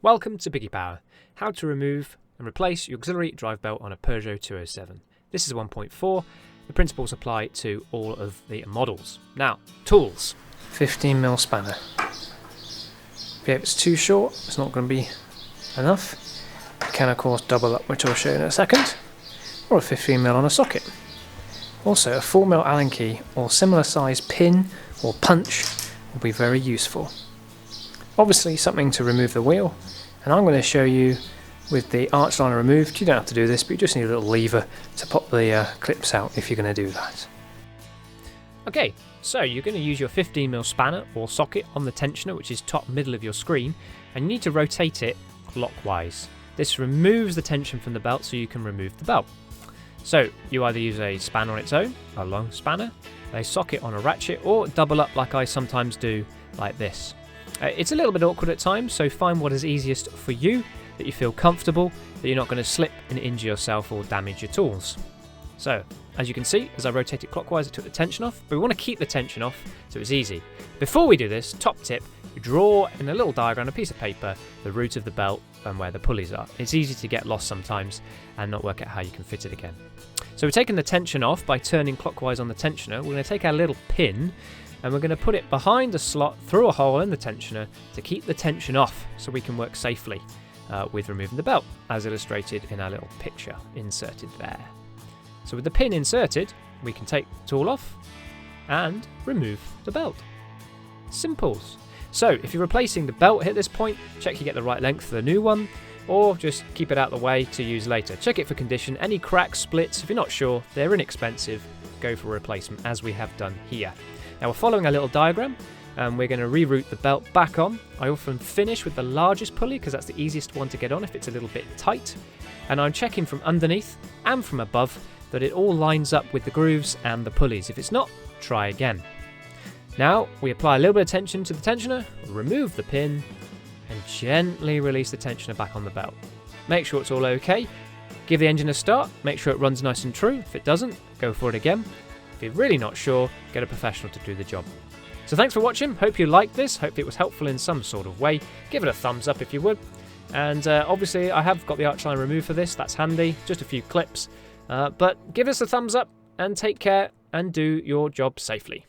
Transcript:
Welcome to Piggypower, how to remove and replace your auxiliary drive belt on a Peugeot 207. This is 1.4, the principles apply to all of the models. Now, tools. 15mm spanner. If it's too short, it's not going to be enough. You can of course double up, which I'll show you in a second, or a 15mm on a socket. Also a 4mm Allen key or similar size pin or punch will be very useful. Obviously something to remove the wheel, and I'm going to show you with the arch liner removed. You don't have to do this, but you just need a little lever to pop the clips out if you're going to do that. Okay, so you're going to use your 15mm spanner or socket on the tensioner, which is top middle of your screen, and you need to rotate it clockwise. This removes the tension from the belt so you can remove the belt. So you either use a spanner on its own, a long spanner, a socket on a ratchet, or double up like I sometimes do, like this. It's a little bit awkward at times, so find what is easiest for you, that you feel comfortable, that you're not going to slip and injure yourself or damage your tools. So, as you can see, as I rotate it clockwise, I took the tension off, but we want to keep the tension off so it's easy. Before we do this, top tip, you draw in a little diagram on a piece of paper the root of the belt and where the pulleys are. It's easy to get lost sometimes and not work out how you can fit it again. So we're taking the tension off by turning clockwise on the tensioner. We're going to take our little pin and we're going to put it behind a slot through a hole in the tensioner to keep the tension off so we can work safely with removing the belt, as illustrated in our little picture inserted there. So with the pin inserted, we can take the tool off and remove the belt. Simples. So if you're replacing the belt at this point, check you get the right length for the new one, or just keep it out of the way to use later. Check it for condition. Any cracks, splits, if you're not sure, they're inexpensive, go for a replacement, as we have done here. Now we're following a little diagram, and we're going to reroute the belt back on. I often finish with the largest pulley because that's the easiest one to get on if it's a little bit tight. And I'm checking from underneath and from above that it all lines up with the grooves and the pulleys. If it's not, try again. Now we apply a little bit of tension to the tensioner, remove the pin, and gently release the tensioner back on the belt. Make sure it's all okay. Give the engine a start, make sure it runs nice and true. If it doesn't, go for it again. If you're really not sure, get a professional to do the job. So thanks for watching, hope you liked this, hope it was helpful in some sort of way. Give it a thumbs up if you would. And obviously I have got the arch line removed for this, that's handy, just a few clips. But give us a thumbs up and take care and do your job safely.